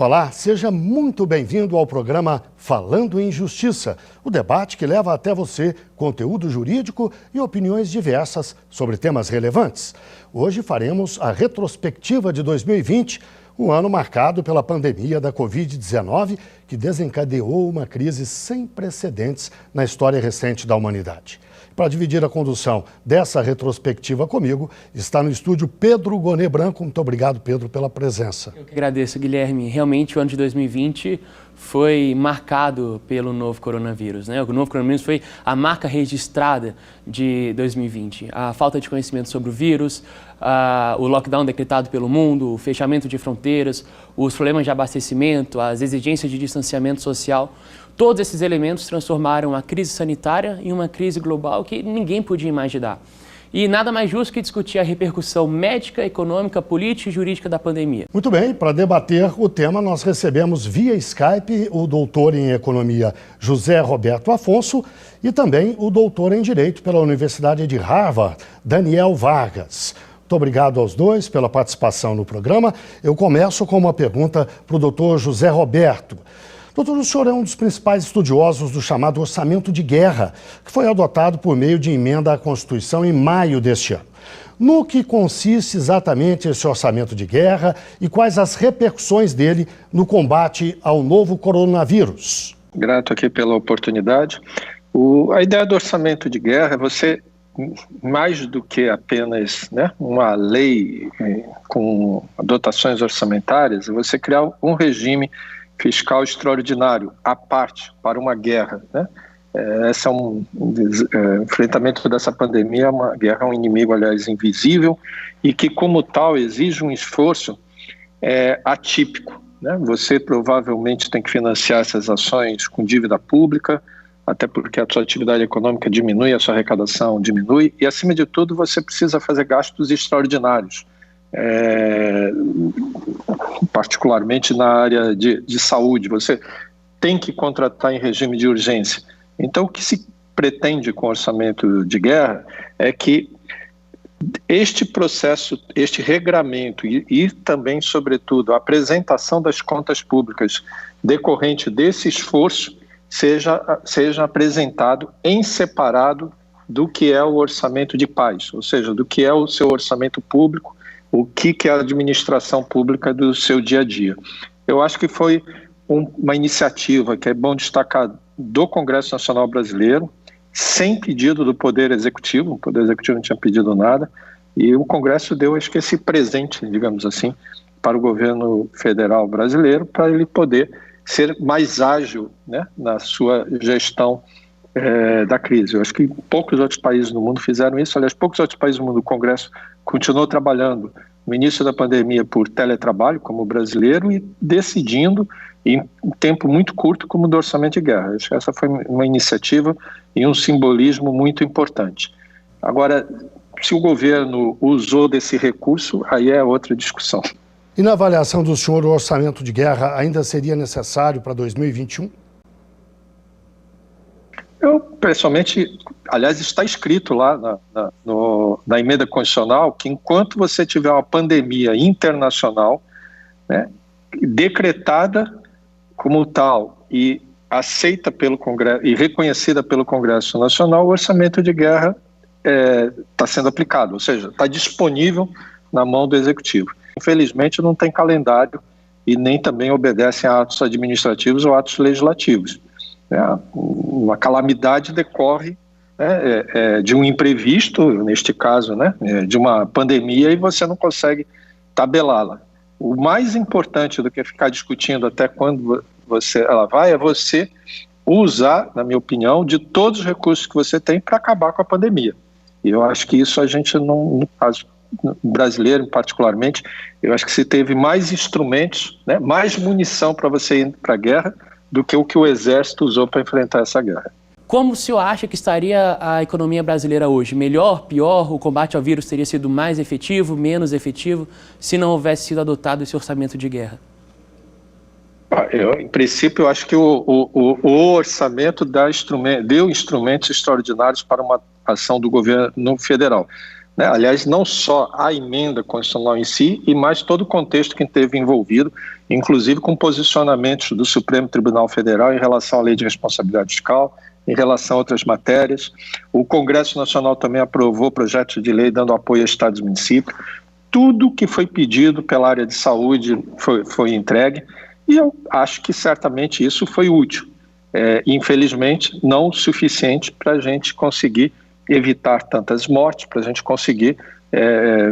Olá, seja muito bem-vindo ao programa Falando em Justiça, o debate que leva até você conteúdo jurídico e opiniões diversas sobre temas relevantes. Hoje faremos a retrospectiva de 2020, um ano marcado pela pandemia da Covid-19, que desencadeou uma crise sem precedentes na história recente da humanidade. Para dividir a condução dessa retrospectiva comigo, está no estúdio Pedro Gonê Branco. Muito obrigado, Pedro, pela presença. Eu que agradeço, Guilherme. Realmente, o ano de 2020 foi marcado pelo novo coronavírus, né? O novo coronavírus foi a marca registrada de 2020. A falta de conhecimento sobre o vírus, o lockdown decretado pelo mundo, o fechamento de fronteiras, os problemas de abastecimento, as exigências de distanciamento social. Todos esses elementos transformaram a crise sanitária em uma crise global que ninguém podia imaginar. E nada mais justo que discutir a repercussão médica, econômica, política e jurídica da pandemia. Muito bem, para debater o tema, nós recebemos via Skype o doutor em economia José Roberto Afonso e também o doutor em direito pela Universidade de Harvard, Daniel Vargas. Muito obrigado aos dois pela participação no programa. Eu começo com uma pergunta para o doutor José Roberto. Doutor, o senhor é um dos principais estudiosos do chamado orçamento de guerra, que foi adotado por meio de emenda à Constituição em maio deste ano. No que consiste exatamente esse orçamento de guerra e quais as repercussões dele no combate ao novo coronavírus? Grato aqui pela oportunidade. A ideia do orçamento de guerra é você, mais do que apenas uma lei com dotações orçamentárias, é você criar um regime fiscal extraordinário, à parte, para uma guerra. Esse é enfrentamento dessa pandemia, uma guerra, um inimigo, aliás, invisível, e que, como tal, exige um esforço atípico. Você provavelmente tem que financiar essas ações com dívida pública, até porque a sua atividade econômica diminui, a sua arrecadação diminui, e, acima de tudo, você precisa fazer gastos extraordinários. Particularmente na área de saúde, você tem que contratar em regime de urgência. Então, o que se pretende com o orçamento de guerra é que este processo, este regramento e também, sobretudo, a apresentação das contas públicas decorrente desse esforço seja apresentado em separado do que é o orçamento de paz, ou seja, do que é o seu orçamento público, o que é a administração pública do seu dia a dia. Eu acho que foi uma iniciativa que é bom destacar do Congresso Nacional Brasileiro, sem pedido do Poder Executivo. O Poder Executivo não tinha pedido nada, e o Congresso deu, acho que, esse presente, digamos assim, para o governo federal brasileiro, para ele poder ser mais ágil na sua gestão da crise. Eu acho que poucos outros países no mundo fizeram isso. Aliás, poucos outros países no mundo, o Congresso continuou trabalhando no início da pandemia por teletrabalho, como o brasileiro, e decidindo em um tempo muito curto como o do orçamento de guerra. Acho que essa foi uma iniciativa e um simbolismo muito importante. Agora, se o governo usou desse recurso, aí é outra discussão. E na avaliação do senhor, o orçamento de guerra ainda seria necessário para 2021? Eu, pessoalmente, aliás, está escrito lá na emenda constitucional que enquanto você tiver uma pandemia internacional, decretada como tal e aceita pelo Congresso e reconhecida pelo Congresso Nacional, o orçamento de guerra está sendo aplicado, ou seja, está disponível na mão do Executivo. Infelizmente, não tem calendário e nem também obedecem a atos administrativos ou atos legislativos. Uma calamidade decorre de um imprevisto, neste caso, de uma pandemia, e você não consegue tabelá-la. O mais importante do que ficar discutindo até quando ela vai é você usar, na minha opinião, de todos os recursos que você tem para acabar com a pandemia. E eu acho que isso a gente não, no caso brasileiro particularmente, eu acho que se teve mais instrumentos, mais munição para você ir para a guerra do que o Exército usou para enfrentar essa guerra. Como o senhor acha que estaria a economia brasileira hoje? Melhor, pior? O combate ao vírus teria sido mais efetivo, menos efetivo, se não houvesse sido adotado esse orçamento de guerra? Em princípio, eu acho que o orçamento deu instrumentos extraordinários para uma ação do governo federal. né? Aliás, não só a emenda constitucional em si, e mais todo o contexto que esteve envolvido, inclusive com posicionamentos do Supremo Tribunal Federal em relação à Lei de Responsabilidade Fiscal, em relação a outras matérias. O Congresso Nacional também aprovou projetos de lei dando apoio a estados e municípios. Tudo que foi pedido pela área de saúde foi entregue, e eu acho que certamente isso foi útil. Infelizmente, não o suficiente para a gente conseguir evitar tantas mortes, para a gente conseguir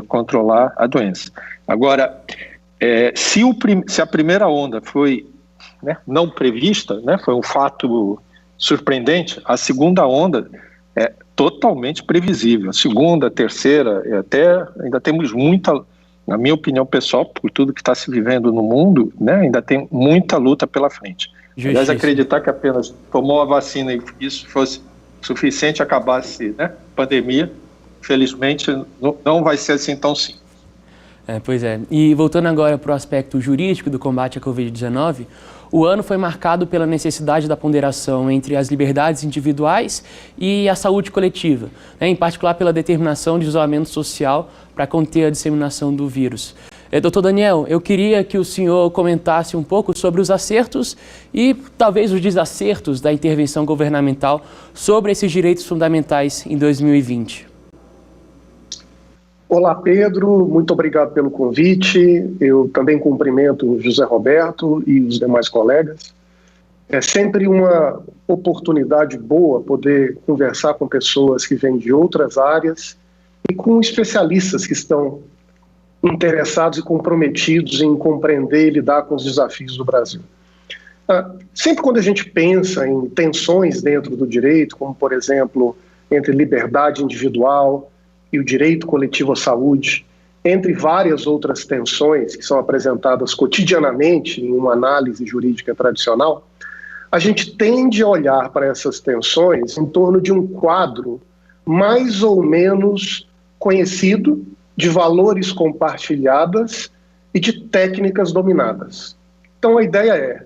controlar a doença. Agora, se a primeira onda foi, né, não prevista, né, foi um fato surpreendente, a segunda onda é totalmente previsível. A segunda, a terceira, ainda temos muita, na minha opinião pessoal, por tudo que está se vivendo no mundo, né, ainda tem muita luta pela frente. Aliás, acreditar que apenas tomou a vacina e isso fosse suficiente, acabasse, né, a pandemia, felizmente não vai ser assim tão simples. Pois é. E voltando agora para o aspecto jurídico do combate à Covid-19, o ano foi marcado pela necessidade da ponderação entre as liberdades individuais e a saúde coletiva, né? Em particular pela determinação de isolamento social para conter a disseminação do vírus. Doutor Daniel, eu queria que o senhor comentasse um pouco sobre os acertos e talvez os desacertos da intervenção governamental sobre esses direitos fundamentais em 2020. Olá, Pedro, muito obrigado pelo convite. Eu também cumprimento o José Roberto e os demais colegas. É sempre uma oportunidade boa poder conversar com pessoas que vêm de outras áreas e com especialistas que estão interessados e comprometidos em compreender e lidar com os desafios do Brasil. Sempre quando a gente pensa em tensões dentro do direito, como, por exemplo, entre liberdade individual e o direito coletivo à saúde, entre várias outras tensões que são apresentadas cotidianamente em uma análise jurídica tradicional, a gente tende a olhar para essas tensões em torno de um quadro mais ou menos conhecido de valores compartilhadas e de técnicas dominadas. Então a ideia é,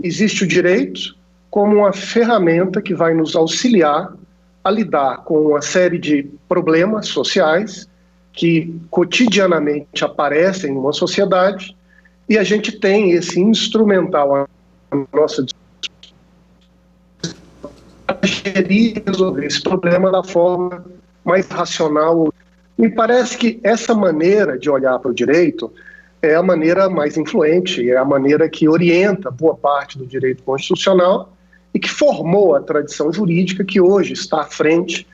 existe o direito como uma ferramenta que vai nos auxiliar a lidar com uma série de problemas sociais que cotidianamente aparecem numa sociedade, e a gente tem esse instrumental à nossa para gerir e resolver esse problema da forma mais racional. Me parece que essa maneira de olhar para o direito é a maneira mais influente, é a maneira que orienta boa parte do direito constitucional e que formou a tradição jurídica que hoje está à frente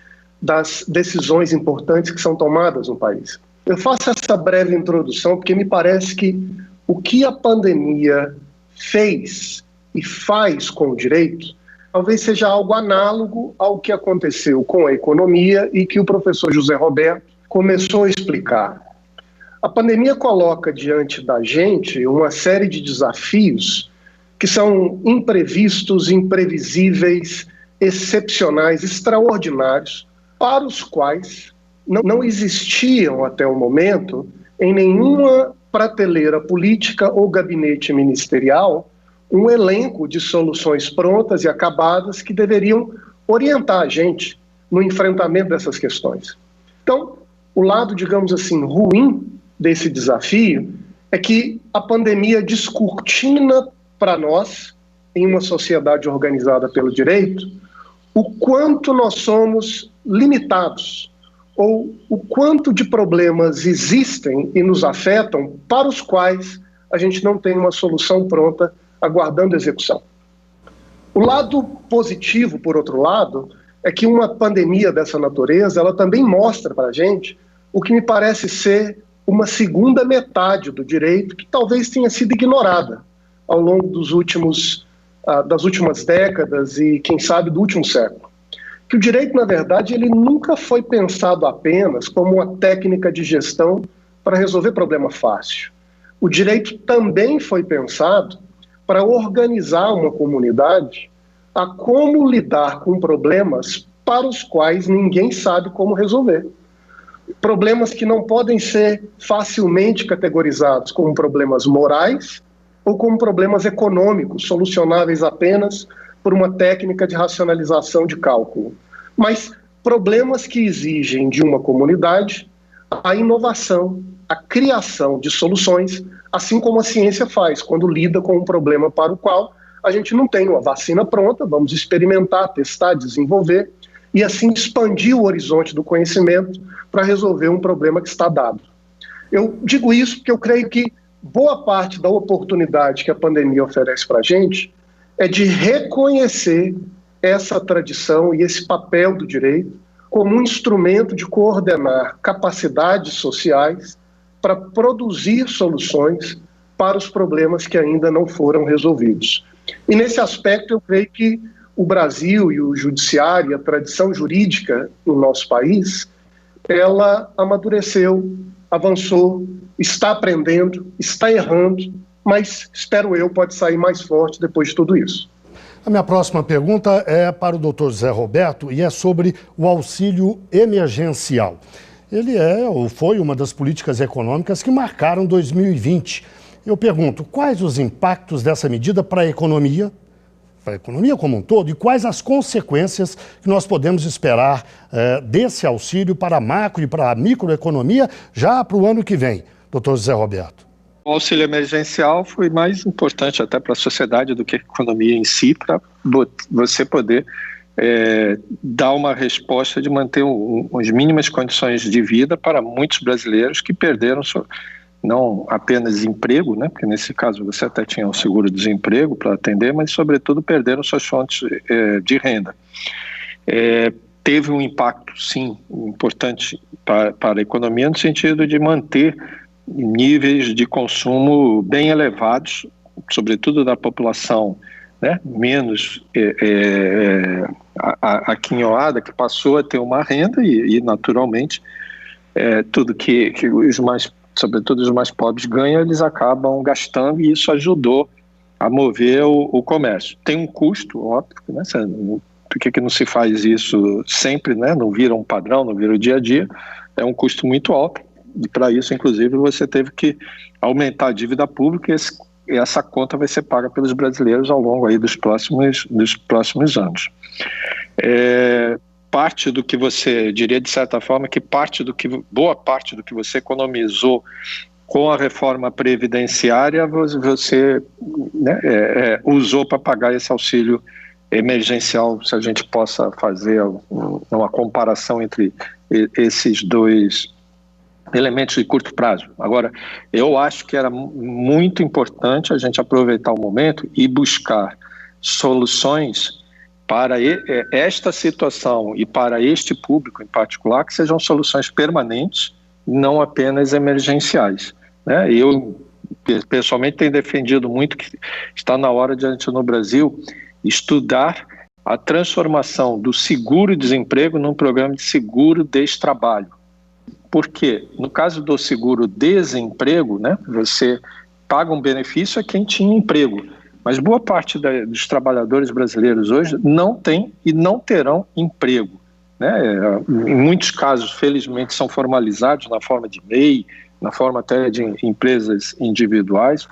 das decisões importantes que são tomadas no país. Eu faço essa breve introdução porque me parece que o que a pandemia fez e faz com o direito talvez seja algo análogo ao que aconteceu com a economia e que o professor José Roberto começou a explicar. A pandemia coloca diante da gente uma série de desafios que são imprevistos, imprevisíveis, excepcionais, extraordinários, para os quais não existiam até o momento, em nenhuma prateleira política ou gabinete ministerial, um elenco de soluções prontas e acabadas que deveriam orientar a gente no enfrentamento dessas questões. Então, o lado, digamos assim, ruim desse desafio é que a pandemia descortina para nós, em uma sociedade organizada pelo direito, o quanto nós somos limitados, ou o quanto de problemas existem e nos afetam para os quais a gente não tem uma solução pronta aguardando execução. O lado positivo, por outro lado, é que uma pandemia dessa natureza, ela também mostra para a gente o que me parece ser uma segunda metade do direito que talvez tenha sido ignorada ao longo das últimas décadas e, quem sabe, do último século. Que o direito, na verdade, ele nunca foi pensado apenas como uma técnica de gestão para resolver problema fácil. O direito também foi pensado para organizar uma comunidade a como lidar com problemas para os quais ninguém sabe como resolver. Problemas que não podem ser facilmente categorizados como problemas morais ou como problemas econômicos, solucionáveis apenas por uma técnica de racionalização de cálculo, mas problemas que exigem de uma comunidade a inovação, a criação de soluções, assim como a ciência faz quando lida com um problema para o qual a gente não tem uma vacina pronta, vamos experimentar, testar, desenvolver e assim expandir o horizonte do conhecimento para resolver um problema que está dado. Eu digo isso porque eu creio que boa parte da oportunidade que a pandemia oferece para a gente é de reconhecer essa tradição e esse papel do direito como um instrumento de coordenar capacidades sociais para produzir soluções para os problemas que ainda não foram resolvidos. E nesse aspecto eu creio que o Brasil e o judiciário, a tradição jurídica no nosso país, ela amadureceu, avançou, está aprendendo, está errando, mas, espero eu, pode sair mais forte depois de tudo isso. A minha próxima pergunta é para o doutor José Roberto e é sobre o auxílio emergencial. Ele ou foi uma das políticas econômicas que marcaram 2020. Eu pergunto, quais os impactos dessa medida para a economia como um todo, e quais as consequências que nós podemos esperar desse auxílio para a macro e para a microeconomia já para o ano que vem, doutor José Roberto? O auxílio emergencial foi mais importante até para a sociedade do que a economia em si, para você poder dar uma resposta de manter as mínimas condições de vida para muitos brasileiros que perderam não apenas emprego, né, porque nesse caso você até tinha um seguro-desemprego para atender, mas sobretudo perderam suas fontes de renda. Teve um impacto, sim, importante para a economia no sentido de manter níveis de consumo bem elevados, sobretudo da população, né, menos aquinhoada, que passou a ter uma renda e naturalmente, tudo que sobretudo os mais pobres ganham, eles acabam gastando e isso ajudou a mover o comércio. Tem um custo, óbvio, né? Por que não se faz isso sempre, né? Não vira um padrão, não vira o dia a dia, é um custo muito alto. E para isso, inclusive, você teve que aumentar a dívida pública e essa conta vai ser paga pelos brasileiros ao longo aí dos próximos anos. Parte do que você, diria de certa forma, que boa parte do que você economizou com a reforma previdenciária, você usou para pagar esse auxílio emergencial, se a gente possa fazer uma comparação entre esses dois elementos de curto prazo. Agora, eu acho que era muito importante a gente aproveitar o momento e buscar soluções para esta situação e para este público em particular, que sejam soluções permanentes, não apenas emergenciais, né? Eu, pessoalmente, tenho defendido muito que está na hora de a gente, no Brasil, estudar a transformação do seguro-desemprego num programa de seguro-destrabalho. Porque, no caso do seguro-desemprego, né, você paga um benefício a quem tinha emprego. Mas boa parte dos trabalhadores brasileiros hoje não tem e não terão emprego, né? Em muitos casos, felizmente, são formalizados na forma de MEI, na forma até de empresas individuais.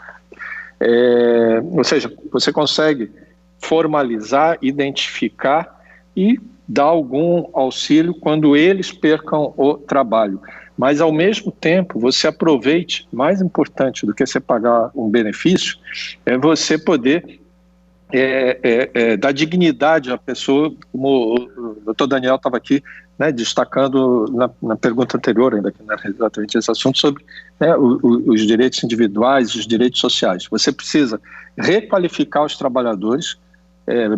Ou seja, você consegue formalizar, identificar e dar algum auxílio quando eles percam o trabalho. Mas, ao mesmo tempo, você aproveite, mais importante do que você pagar um benefício, é você poder dar dignidade à pessoa, como o doutor Daniel estava aqui, né, destacando na pergunta anterior, ainda que não era exatamente esse assunto, sobre, né, os direitos individuais, os direitos sociais. Você precisa requalificar os trabalhadores,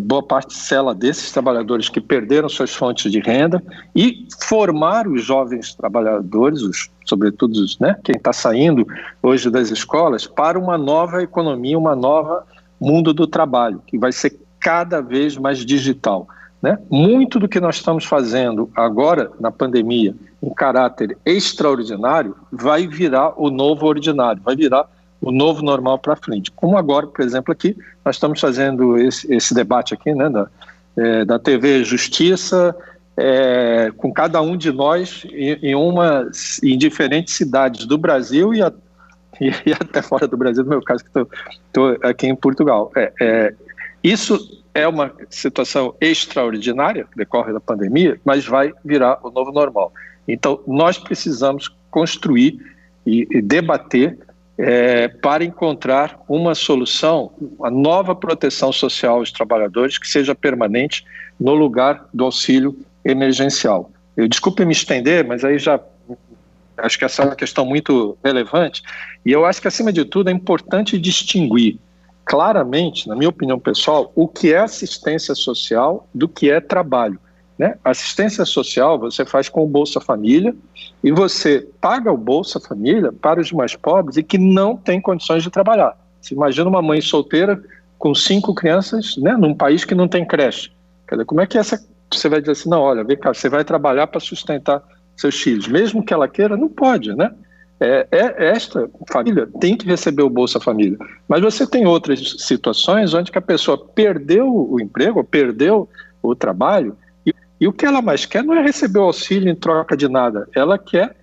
boa parcela desses trabalhadores que perderam suas fontes de renda e formar os jovens trabalhadores, sobretudo, né, quem está saindo hoje das escolas, para uma nova economia, uma nova mundo do trabalho, que vai ser cada vez mais digital, né? Muito do que nós estamos fazendo agora na pandemia, em caráter extraordinário, vai virar o novo ordinário, vai virar o novo normal para frente. Como agora, por exemplo, aqui, nós estamos fazendo esse debate aqui, né, da TV Justiça, com cada um de nós em diferentes cidades do Brasil e até fora do Brasil, no meu caso, que estou aqui em Portugal. Isso é uma situação extraordinária, que decorre da pandemia, mas vai virar o novo normal. Então, nós precisamos construir e debater para encontrar uma solução, uma nova proteção social aos trabalhadores que seja permanente no lugar do auxílio emergencial. Desculpe me estender, mas aí já acho que essa é uma questão muito relevante, e eu acho que, acima de tudo, é importante distinguir claramente, na minha opinião pessoal, o que é assistência social do que é trabalho. Né? Assistência social você faz com o Bolsa Família e você paga o Bolsa Família para os mais pobres e que não têm condições de trabalhar. Você imagina uma mãe solteira com 5 crianças, né, num país que não tem creche. Quer dizer, como é que você vai dizer assim, não, olha, vem cá, você vai trabalhar para sustentar seus filhos, mesmo que ela queira, não pode, né? Esta família tem que receber o Bolsa Família, mas você tem outras situações onde que a pessoa perdeu o emprego, perdeu o trabalho, e o que ela mais quer não é receber o auxílio em troca de nada, ela quer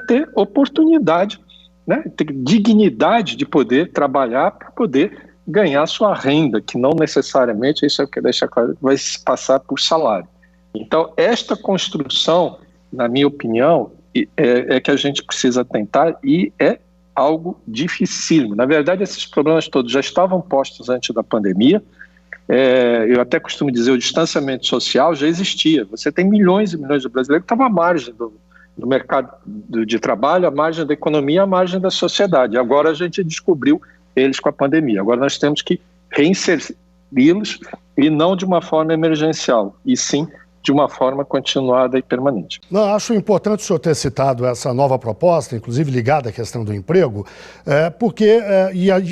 ter oportunidade, né, ter dignidade de poder trabalhar para poder ganhar sua renda, que não necessariamente, isso é o que deixa claro, vai passar por salário. Então, esta construção, na minha opinião, é que a gente precisa tentar, e é algo dificílimo. Na verdade, esses problemas todos já estavam postos antes da pandemia. Eu até costumo dizer, o distanciamento social já existia. Você tem milhões e milhões de brasileiros que estavam à margem do mercado de trabalho, à margem da economia, à margem da sociedade. Agora a gente descobriu eles com a pandemia. Agora nós temos que reinseri-los, e não de uma forma emergencial, e sim de uma forma continuada e permanente. Não, acho importante o senhor ter citado essa nova proposta, inclusive ligada à questão do emprego, porque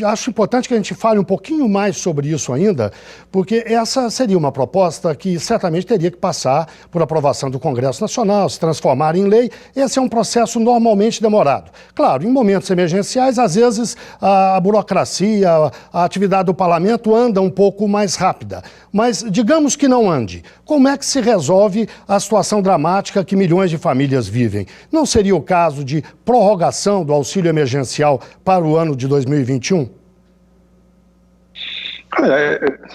acho importante que a gente fale um pouquinho mais sobre isso ainda, porque essa seria uma proposta que certamente teria que passar por aprovação do Congresso Nacional, se transformar em lei. Esse é um processo normalmente demorado. Claro, em momentos emergenciais, às vezes a burocracia, a atividade do parlamento anda um pouco mais rápida. Mas digamos que não ande. Como é que se resolve a situação dramática que milhões de famílias vivem? Não seria o caso de prorrogação do auxílio emergencial para o ano de 2021?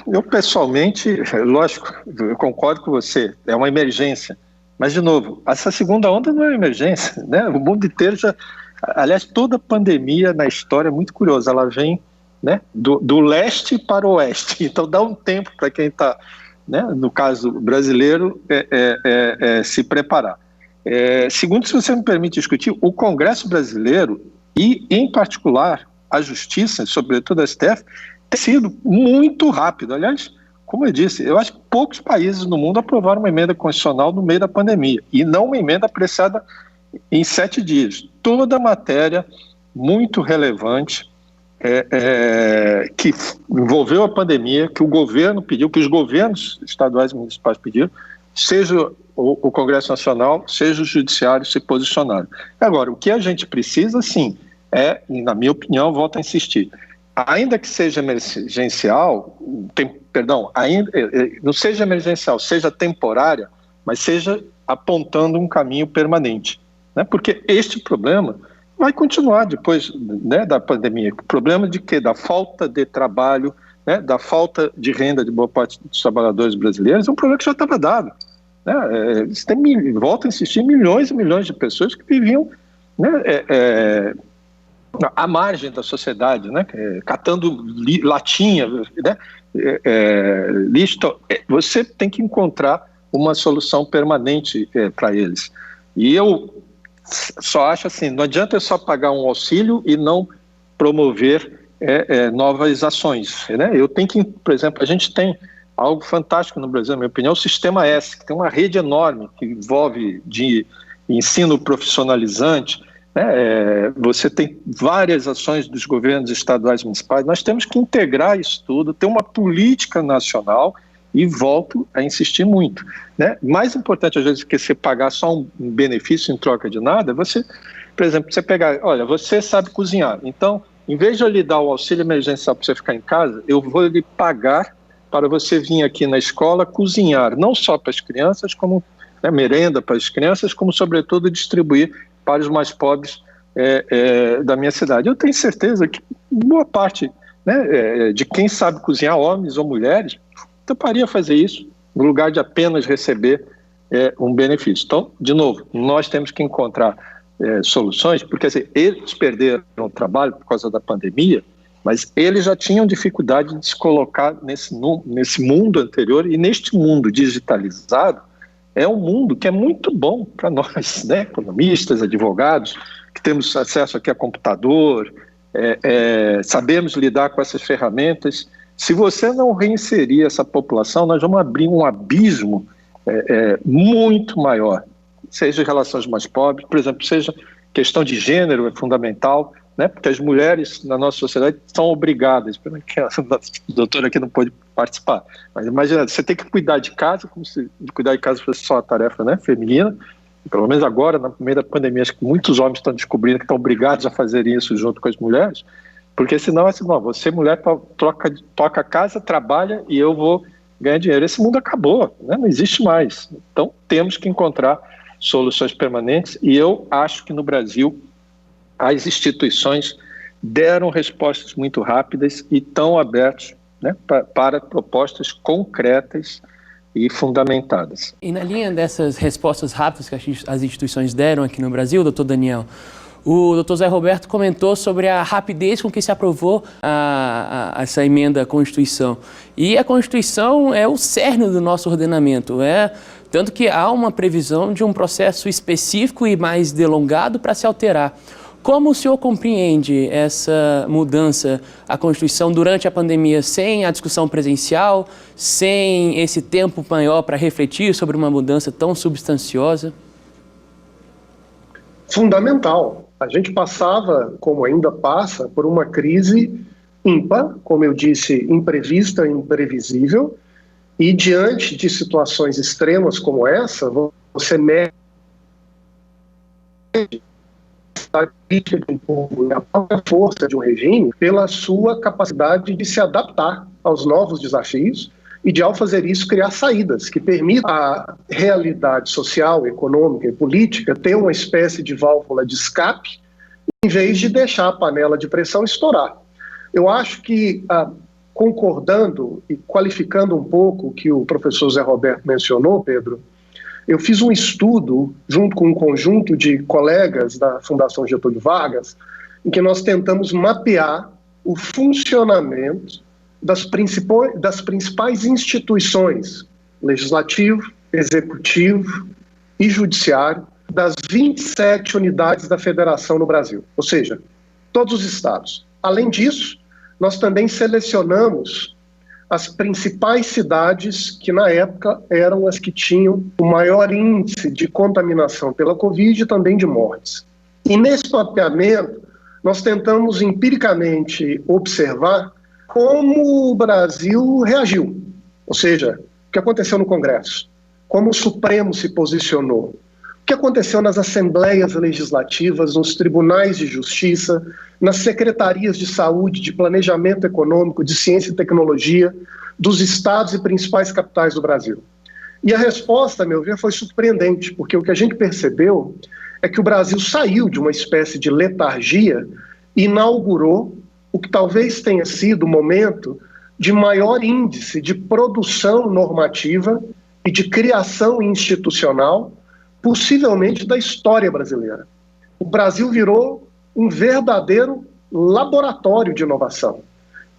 Eu pessoalmente, lógico, eu concordo com você, é uma emergência. Mas, de novo, essa segunda onda não é uma emergência, né? O mundo inteiro já... Aliás, toda pandemia na história é muito curiosa, ela vem, né, do leste para o oeste. Então dá um tempo para quem está, né, no caso brasileiro, se preparar. Segundo, se você me permite discutir, o Congresso brasileiro e, em particular, a Justiça, sobretudo a STF, tem sido muito rápido. Aliás, como eu disse, eu acho que poucos países no mundo aprovaram uma emenda constitucional no meio da pandemia, e não uma emenda apreciada em 7 dias. Toda matéria muito relevante, que envolveu a pandemia, que o governo pediu, que os governos estaduais e municipais pediram, seja o Congresso Nacional, seja o Judiciário se posicionaram. Agora, o que a gente precisa, sim, na minha opinião, volto a insistir, ainda que seja emergencial, não seja emergencial, seja temporária, mas seja apontando um caminho permanente, né? Porque este problema vai continuar depois, né, da pandemia. O problema de quê? Da falta de trabalho, né, da falta de renda de boa parte dos trabalhadores brasileiros, é um problema que já estava dado. Né? Volto a insistir, milhões e milhões de pessoas que viviam, né, à margem da sociedade, né, catando latinha, né, lixo. Você tem que encontrar uma solução permanente para eles. E eu só acho assim, não adianta eu só pagar um auxílio e não promover novas ações, né? Eu tenho que, por exemplo, a gente tem algo fantástico no Brasil, na minha opinião, o Sistema S, que tem uma rede enorme que envolve de ensino profissionalizante, né? Você tem várias ações dos governos estaduais e municipais. Nós temos que integrar isso tudo, ter uma política nacional. E volto a insistir muito, né? Mais importante, às vezes, que você pagar só um benefício em troca de nada, você, por exemplo, você pegar, olha, você sabe cozinhar, então, em vez de eu lhe dar o auxílio emergencial para você ficar em casa, eu vou lhe pagar para você vir aqui na escola cozinhar, não só para as crianças, como, né, merenda para as crianças, como, sobretudo, distribuir para os mais pobres da minha cidade. Eu tenho certeza que boa parte, né, de quem sabe cozinhar, homens ou mulheres, toparia fazer isso, no lugar de apenas receber um benefício. Então, de novo, nós temos que encontrar soluções, porque assim, eles perderam o trabalho por causa da pandemia, mas eles já tinham dificuldade de se colocar nesse mundo anterior, e neste mundo digitalizado é um mundo que é muito bom para nós, né? Economistas, advogados, que temos acesso aqui a computador, sabemos lidar com essas ferramentas. Se você não reinserir essa população, nós vamos abrir um abismo muito maior, seja em relação aos mais pobres, por exemplo, seja questão de gênero é fundamental, né? Porque as mulheres na nossa sociedade são obrigadas, pena que a doutora aqui não pôde participar, mas imagina, você tem que cuidar de casa, como se cuidar de casa fosse só a tarefa, né, feminina. Pelo menos agora, no meio da pandemia, acho que muitos homens estão descobrindo que estão obrigados a fazerem isso junto com as mulheres, porque senão é assim, não, você mulher toca a casa, trabalha e eu vou ganhar dinheiro. Esse mundo acabou, né? Não existe mais. Então temos que encontrar soluções permanentes, e eu acho que no Brasil as instituições deram respostas muito rápidas e estão abertos, né, para propostas concretas e fundamentadas. E na linha dessas respostas rápidas que as instituições deram aqui no Brasil, doutor Daniel, o doutor Zé Roberto comentou sobre a rapidez com que se aprovou essa emenda à Constituição. E a Constituição é o cerne do nosso ordenamento, tanto que há uma previsão de um processo específico e mais delongado para se alterar. Como o senhor compreende essa mudança à Constituição durante a pandemia, sem a discussão presencial, sem esse tempo maior para refletir sobre uma mudança tão substanciosa? Fundamental. A gente passava, como ainda passa, por uma crise ímpar, como eu disse, imprevista, imprevisível, e diante de situações extremas como essa, você mede a crítica de um povo e a própria força de um regime pela sua capacidade de se adaptar aos novos desafios e de, ao fazer isso, criar saídas que permitam à realidade social, econômica e política ter uma espécie de válvula de escape, em vez de deixar a panela de pressão estourar. Eu acho que, concordando e qualificando um pouco o que o professor Zé Roberto mencionou, Pedro, eu fiz um estudo junto com um conjunto de colegas da Fundação Getúlio Vargas, em que nós tentamos mapear o funcionamento das principais instituições, legislativo, executivo e judiciário, das 27 unidades da federação no Brasil, ou seja, todos os estados. Além disso, nós também selecionamos as principais cidades que na época eram as que tinham o maior índice de contaminação pela Covid e também de mortes. E nesse mapeamento, nós tentamos empiricamente observar como o Brasil reagiu, ou seja, o que aconteceu no Congresso, como o Supremo se posicionou, o que aconteceu nas assembleias legislativas, nos tribunais de justiça, nas secretarias de saúde, de planejamento econômico, de ciência e tecnologia, dos estados e principais capitais do Brasil. E a resposta, a meu ver, foi surpreendente, porque o que a gente percebeu é que o Brasil saiu de uma espécie de letargia e inaugurou o que talvez tenha sido o momento de maior índice de produção normativa e de criação institucional, possivelmente da história brasileira. O Brasil virou um verdadeiro laboratório de inovação.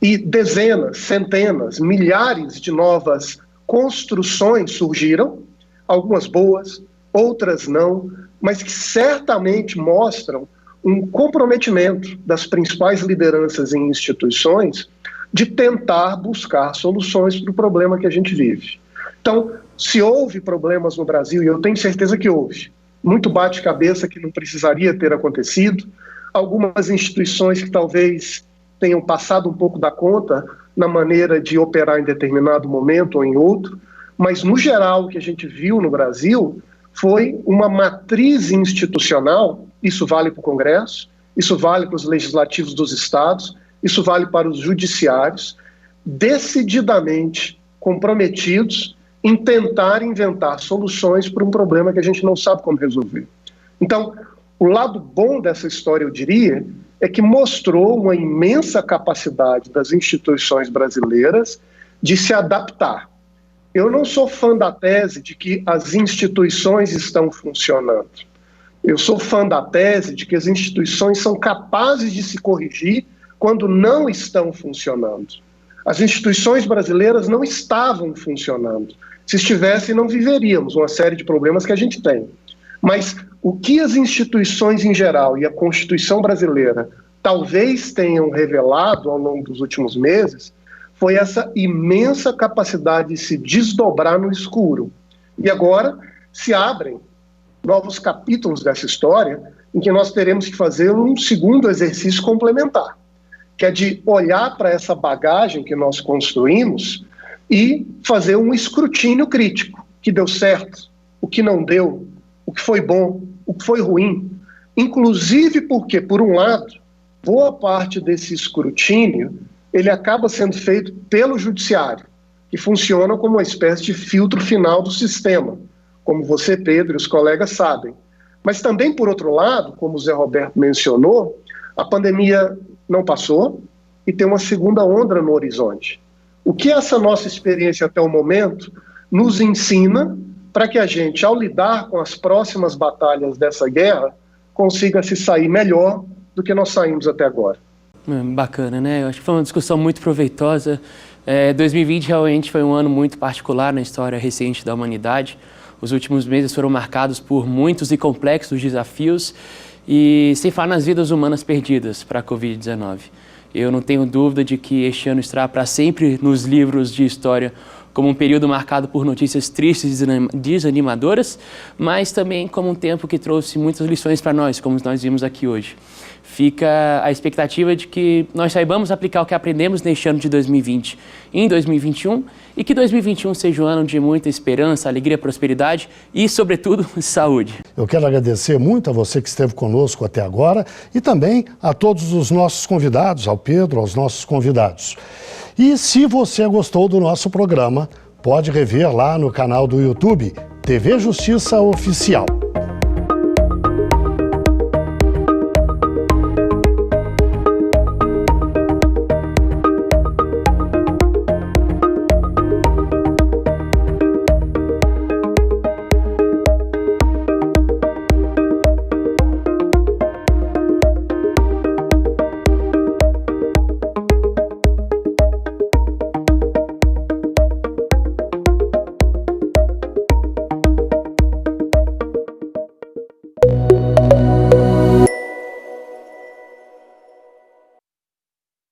E dezenas, centenas, milhares de novas construções surgiram, algumas boas, outras não, mas que certamente mostram um comprometimento das principais lideranças em instituições de tentar buscar soluções para o problema que a gente vive. Então, se houve problemas no Brasil, e eu tenho certeza que houve, muito bate-cabeça que não precisaria ter acontecido, algumas instituições que talvez tenham passado um pouco da conta na maneira de operar em determinado momento ou em outro, mas no geral o que a gente viu no Brasil foi uma matriz institucional, isso vale para o Congresso, isso vale para os legislativos dos estados, isso vale para os judiciários, decididamente comprometidos em tentar inventar soluções para um problema que a gente não sabe como resolver. Então, o lado bom dessa história, eu diria, é que mostrou uma imensa capacidade das instituições brasileiras de se adaptar. Eu não sou fã da tese de que as instituições estão funcionando. Eu sou fã da tese de que as instituições são capazes de se corrigir quando não estão funcionando. As instituições brasileiras não estavam funcionando. Se estivessem, não viveríamos uma série de problemas que a gente tem. Mas o que as instituições em geral e a Constituição brasileira talvez tenham revelado ao longo dos últimos meses foi essa imensa capacidade de se desdobrar no escuro. E agora se abrem novos capítulos dessa história em que nós teremos que fazer um segundo exercício complementar, que é de olhar para essa bagagem que nós construímos e fazer um escrutínio crítico, o que deu certo, o que não deu, o que foi bom, o que foi ruim, inclusive porque, por um lado, boa parte desse escrutínio ele acaba sendo feito pelo judiciário, que funciona como uma espécie de filtro final do sistema, como você, Pedro, e os colegas sabem. Mas também, por outro lado, como o Zé Roberto mencionou, a pandemia não passou e tem uma segunda onda no horizonte. O que essa nossa experiência até o momento nos ensina para que a gente, ao lidar com as próximas batalhas dessa guerra, consiga se sair melhor do que nós saímos até agora. Bacana, né? Eu acho que foi uma discussão muito proveitosa. 2020 realmente foi um ano muito particular na história recente da humanidade. Os últimos meses foram marcados por muitos e complexos desafios e sem falar nas vidas humanas perdidas para a Covid-19. Eu não tenho dúvida de que este ano estará para sempre nos livros de história como um período marcado por notícias tristes e desanimadoras, mas também como um tempo que trouxe muitas lições para nós, como nós vimos aqui hoje. Fica a expectativa de que nós saibamos aplicar o que aprendemos neste ano de 2020 em 2021 e que 2021 seja um ano de muita esperança, alegria, prosperidade e, sobretudo, saúde. Eu quero agradecer muito a você que esteve conosco até agora e também a todos os nossos convidados, ao Pedro, aos nossos convidados. E se você gostou do nosso programa, pode rever lá no canal do YouTube TV Justiça Oficial.